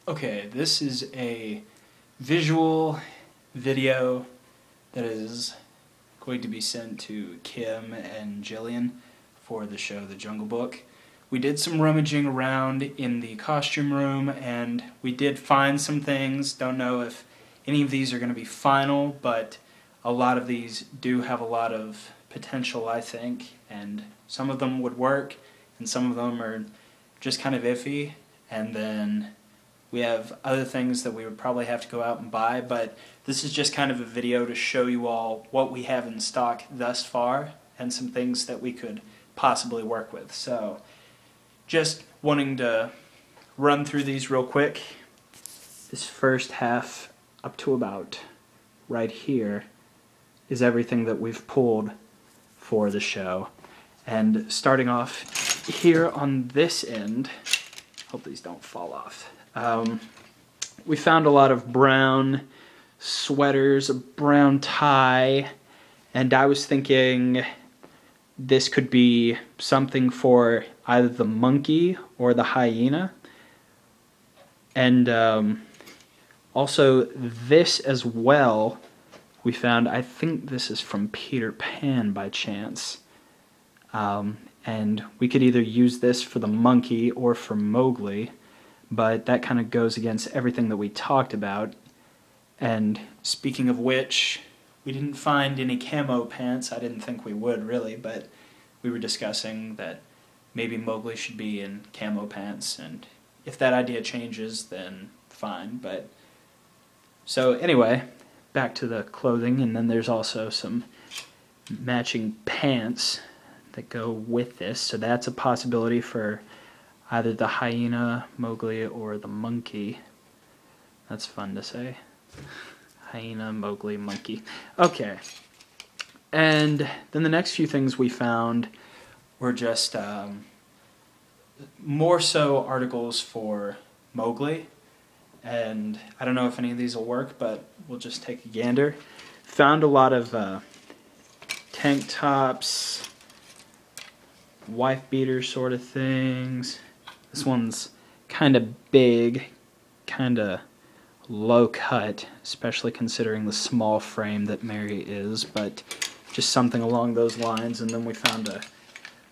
Okay, this is a visual video that is going to be sent to Kim and Jillian for the show The Jungalbook. We did some rummaging around in the costume room and we did find some things. Don't know if any of these are going to be final, but a lot of these do have a lot of potential, I think, and some of them would work and some of them are just kind of iffy, and then we have other things that we would probably have to go out and buy, but this is just kind of a video to show you all what we have in stock thus far and some things that we could possibly work with. So just wanting to run through these real quick. This first half up to about right here is everything that we've pulled for the show. And starting off here on this end, hope these don't fall off. We found a lot of brown sweaters, a brown tie, and I was thinking this could be something for either the monkey or the hyena. And also this as well, we found, I think this is from Peter Pan by chance. And we could either use this for the monkey or for Mowgli, but that kind of goes against everything that we talked about. And speaking of which, we didn't find any camo pants. I didn't think we would really, but we were discussing that maybe Mowgli should be in camo pants, and if that idea changes, then fine. But so anyway, back to the clothing, and then there's also some matching pants that go with this, so that's a possibility for either the hyena, Mowgli, or the monkey. That's fun to say. Hyena, Mowgli, monkey. Okay. And then the next few things we found were just more so articles for Mowgli. And I don't know if any of these will work, but we'll just take a gander. Found a lot of tank tops, wife beater sort of things. This one's kind of big, kind of low cut, especially considering the small frame that Mary is, but just something along those lines. And then we found a,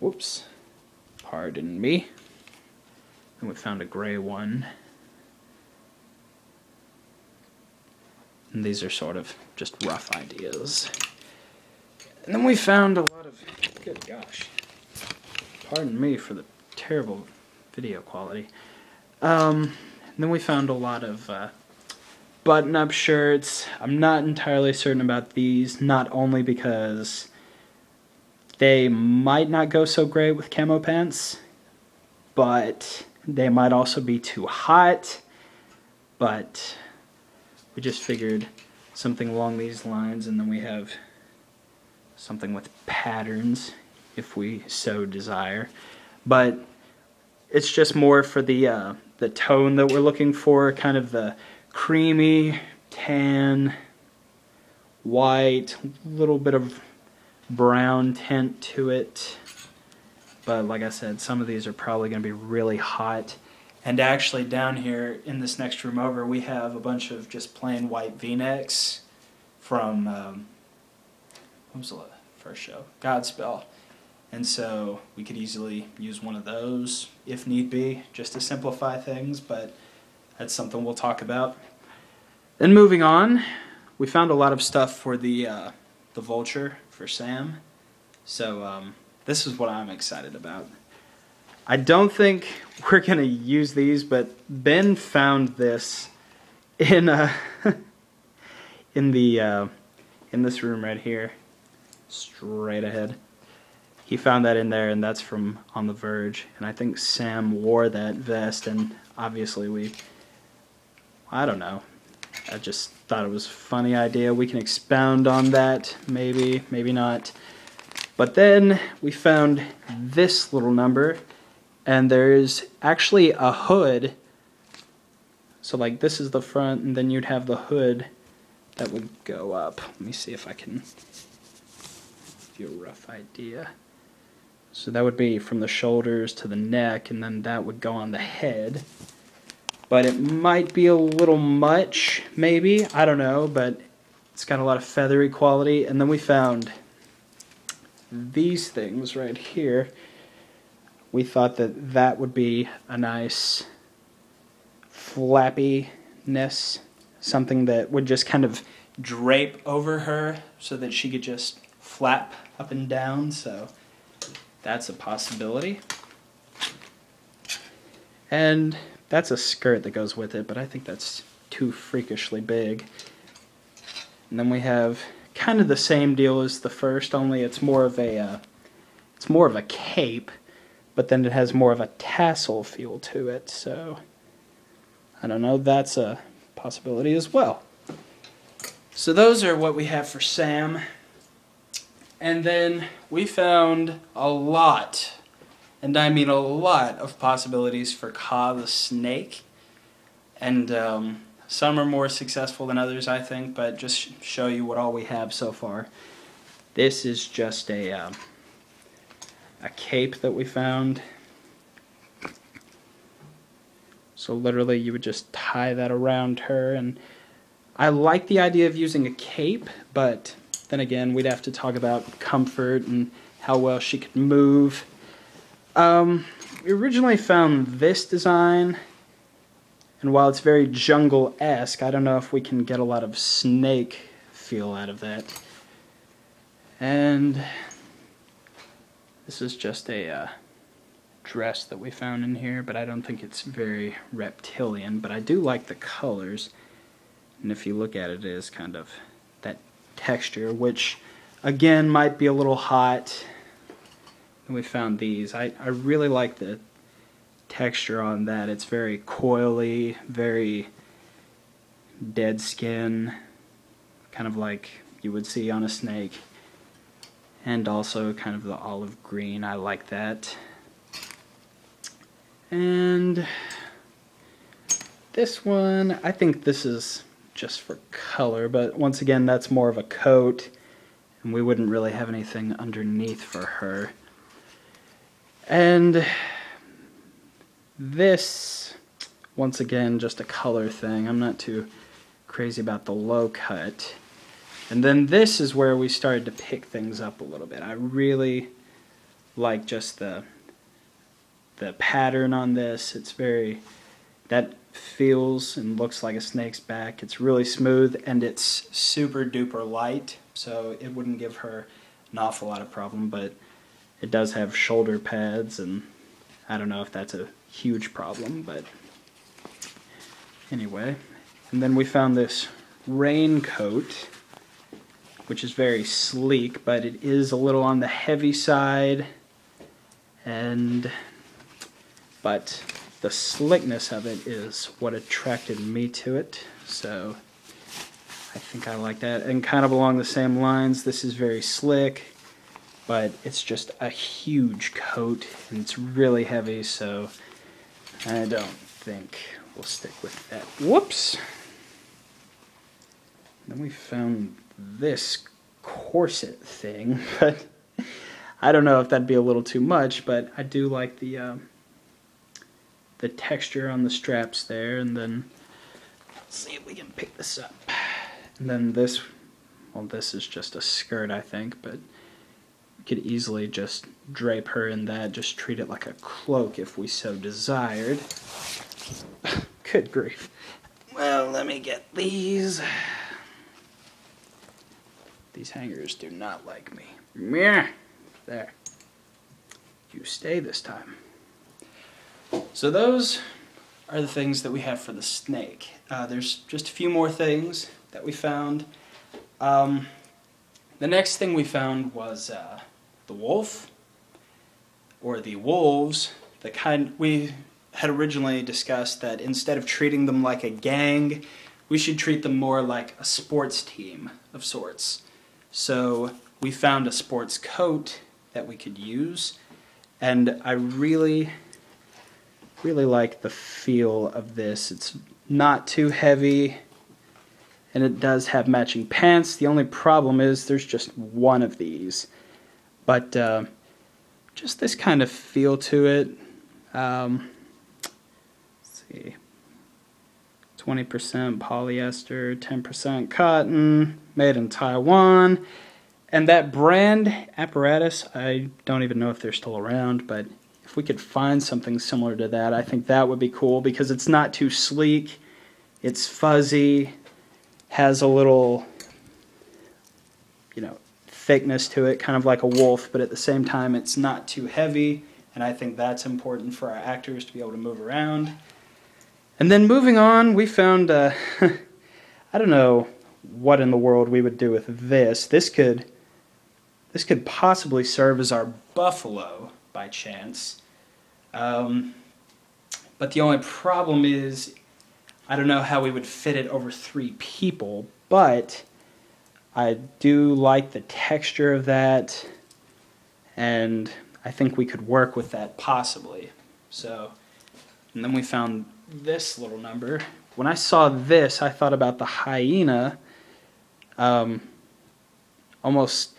whoops, pardon me, and we found a gray one. And these are sort of just rough ideas. And then we found a lot of, good gosh, pardon me for the terrible video quality. And then we found a lot of button-up shirts. I'm not entirely certain about these, not only because they might not go so great with camo pants, but they might also be too hot. But we just figured something along these lines, and then we have something with patterns if we so desire. But it's just more for the tone that we're looking for, kind of the creamy, tan, white, little bit of brown tint to it. But like I said, some of these are probably going to be really hot. And actually down here in this next room over, we have a bunch of just plain white V-necks from, what was the first show? Godspell. And so we could easily use one of those if need be, just to simplify things, but that's something we'll talk about. Then moving on, we found a lot of stuff for the vulture for Sam. So this is what I'm excited about. I don't think we're going to use these, but Ben found this in in this room right here, straight ahead. He found that in there, and that's from On the Verge. And I think Sam wore that vest, and obviously I don't know. I just thought it was a funny idea. We can expound on that, maybe, maybe not. But then we found this little number, and there's actually a hood. So like this is the front, and then you'd have the hood that would go up. Let me see if I can give you a rough idea. So that would be from the shoulders to the neck, and then that would go on the head. but it might be a little much, maybe. I don't know, but it's got a lot of feathery quality. And then we found these things right here. We thought that that would be a nice flappiness, something that would just kind of drape over her so that she could just flap up and down, so that's a possibility. And that's a skirt that goes with it, but I think that's too freakishly big. And then we have kind of the same deal as the first, only it's more of a cape, but then it has more of a tassel feel to it, so I don't know, that's a possibility as well. So those are what we have for Sam. And then we found a lot, and I mean a lot, of possibilities for Ka the snake. And some are more successful than others, I think, but just show you what all we have so far. This is just a cape that we found. So literally you would just tie that around her, and I like the idea of using a cape, but then again we'd have to talk about comfort and how well she could move. We originally found this design, and while it's very jungle-esque, I don't know if we can get a lot of snake feel out of that. And this is just a dress that we found in here, but I don't think it's very reptilian, but I do like the colors. And if you look at it, it is kind of that texture, which again might be a little hot. And we found these. I really like the texture on that. It's very coily, very dead skin, kind of like you would see on a snake. And also kind of the olive green. I like that. And this one, I think this is just for color, but once again that's more of a coat, and we wouldn't really have anything underneath for her. And this, once again, just a color thing. I'm not too crazy about the low cut. And then this is where we started to pick things up a little bit. I really like just the pattern on this. It's very, that feels and looks like a snake's back. It's really smooth, and it's super duper light, so it wouldn't give her an awful lot of problem, but it does have shoulder pads, and I don't know if that's a huge problem, but anyway. And then we found this raincoat, which is very sleek, but it is a little on the heavy side, but the slickness of it is what attracted me to it, so I think I like that. And kind of along the same lines, this is very slick, but it's just a huge coat, and it's really heavy, so I don't think we'll stick with that. Whoops! Then we found this corset thing, but I don't know if that'd be a little too much, but I do like the texture on the straps there. And then let's see if we can pick this up. And then this, well, this is just a skirt, I think, but we could easily just drape her in that, just treat it like a cloak if we so desired. Good grief. Well, let me get these. These hangers do not like me. Meh. There. You stay this time. So those are the things that we have for the snake. There's just a few more things that we found. The next thing we found was the wolf, or the wolves. The kind we had originally discussed that instead of treating them like a gang, we should treat them more like a sports team of sorts. So we found a sports coat that we could use, and I really like the feel of this. It's not too heavy, and it does have matching pants. The only problem is there's just one of these, but just this kind of feel to it. Let's see, 20% polyester, 10% cotton, made in Taiwan. And that brand apparatus, I don't even know if they're still around, but if we could find something similar to that, I think that would be cool because it's not too sleek, it's fuzzy, has a little, you know, thickness to it, kind of like a wolf, but at the same time it's not too heavy, and I think that's important for our actors to be able to move around. And then moving on, we found, I don't know what in the world we would do with this. This could possibly serve as our buffalo by chance. But the only problem is, I don't know how we would fit it over 3 people, but I do like the texture of that, and I think we could work with that possibly. So, and then we found this little number. When I saw this, I thought about the hyena. Almost,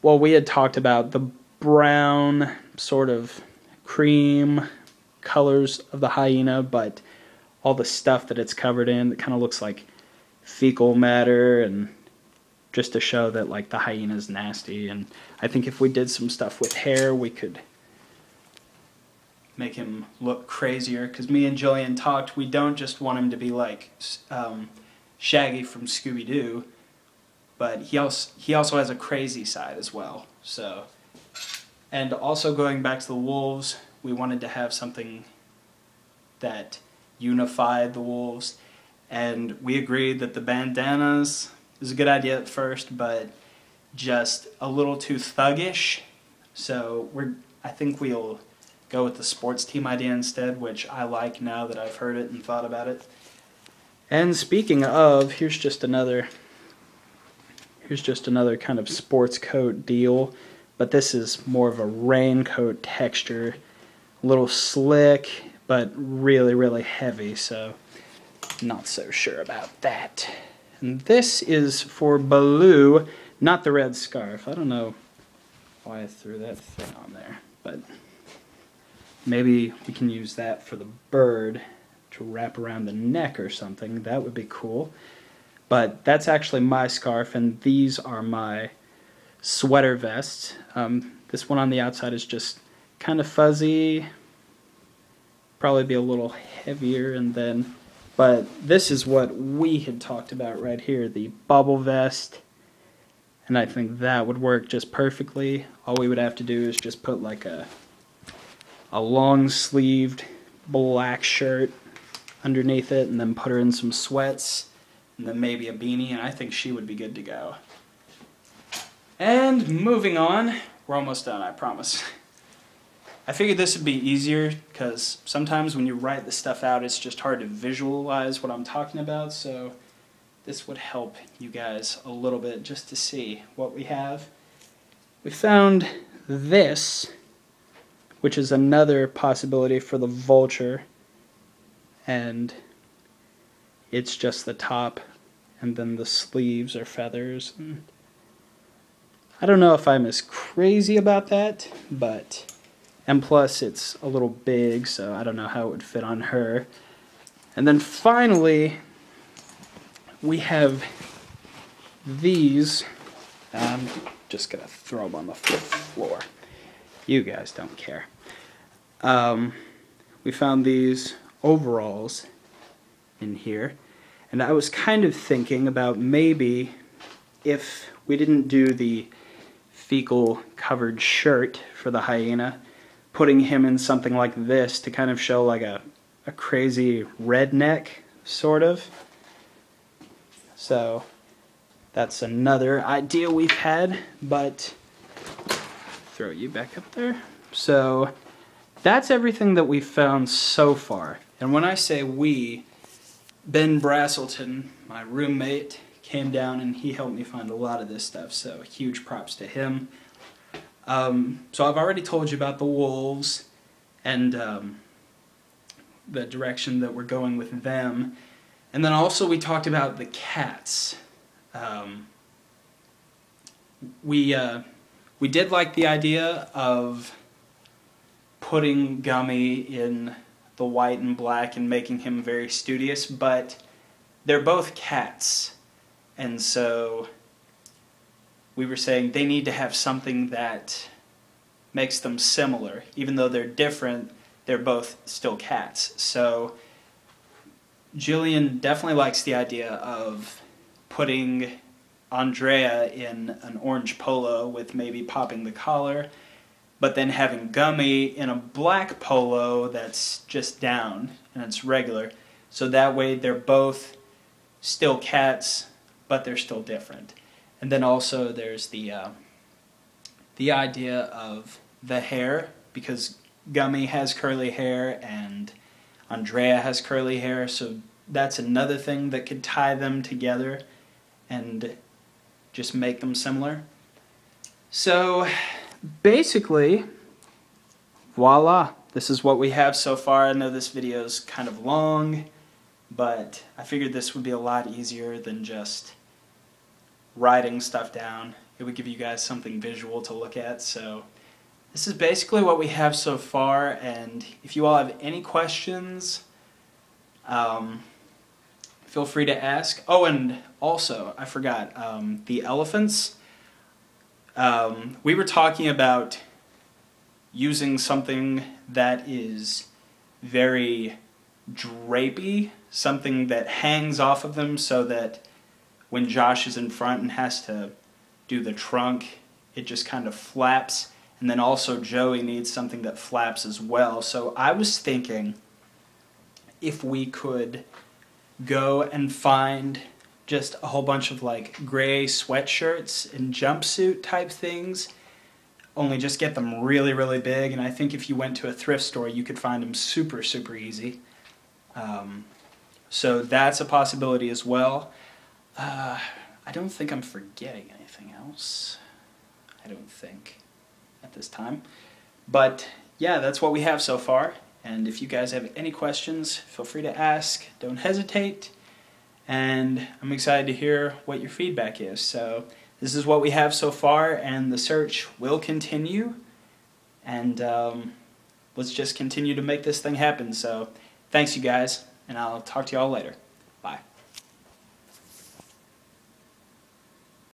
well, we had talked about the brown sort of cream colors of the hyena, but all the stuff that it's covered in that kind of looks like fecal matter, and just to show that like the hyena's nasty. And I think if we did some stuff with hair, we could make him look crazier, because me and Jillian talked, we don't just want him to be like Shaggy from Scooby-Doo, but he also has a crazy side as well. So, and also going back to the wolves, we wanted to have something that unified the wolves, and we agreed that the bandanas is a good idea at first, but just a little too thuggish. So I think we'll go with the sports team idea instead, which I like now that I've heard it and thought about it. And speaking of, here's just another kind of sports coat deal, but this is more of a raincoat texture, a little slick, but really, really heavy, so not so sure about that. And this is for Baloo, not the red scarf. I don't know why I threw that thing on there, but maybe we can use that for the bird to wrap around the neck or something. That would be cool. But that's actually my scarf, and these are my sweater vests. This one on the outside is just kind of fuzzy, probably be a little heavier, and then, but this is what we had talked about right here, the bubble vest, and I think that would work just perfectly. All we would have to do is just put like a long-sleeved black shirt underneath it, and then put her in some sweats, and then maybe a beanie, and I think she would be good to go. And moving on, we're almost done, I promise. I figured this would be easier, because sometimes when you write the stuff out, it's just hard to visualize what I'm talking about, so this would help you guys a little bit just to see what we have. We found this, which is another possibility for the vulture, and it's just the top, and then the sleeves are feathers. And I don't know if I'm as crazy about that, but, and plus it's a little big, so I don't know how it would fit on her. And then finally, we have these. I'm just gonna throw them on the floor. You guys don't care. We found these overalls in here, and I was kind of thinking about maybe if we didn't do the fecal covered shirt for the hyena, putting him in something like this to kind of show like a crazy redneck sort of. So that's another idea we've had, but throw you back up there. So that's everything that we've found so far. And when I say we, Ben Braselton, my roommate, came down and he helped me find a lot of this stuff, so huge props to him. So I've already told you about the wolves and the direction that we're going with them. And then also we talked about the cats. We did like the idea of putting Gummy in the the white and black and making him very studious, but they're both cats. And so we were saying they need to have something that makes them similar. Even though they're different, they're both still cats. So Jillian definitely likes the idea of putting Andrea in an orange polo with maybe popping the collar, but then having Gummy in a black polo that's just down and it's regular. So that way they're both still cats, but they're still different. And then also there's the idea of the hair, because Gummy has curly hair and Andrea has curly hair, so that's another thing that could tie them together and just make them similar. So basically, voila, this is what we have so far. I know this video is kind of long, but I figured this would be a lot easier than just writing stuff down. It would give you guys something visual to look at. So this is basically what we have so far, and if you all have any questions, feel free to ask. Oh, and also, I forgot, the elephants. We were talking about using something that is very drapey, something that hangs off of them so that when Josh is in front and has to do the trunk, it just kind of flaps. And then also Joey needs something that flaps as well. So I was thinking if we could go and find just a whole bunch of like gray sweatshirts and jumpsuit type things, only just get them really, really big. And I think if you went to a thrift store, you could find them super, super easy. So that's a possibility as well. I don't think I'm forgetting anything else. I don't think at this time. But yeah, that's what we have so far. And if you guys have any questions, feel free to ask. Don't hesitate. And I'm excited to hear what your feedback is. So this is what we have so far, and the search will continue. And let's just continue to make this thing happen. So thanks, you guys, and I'll talk to you all later.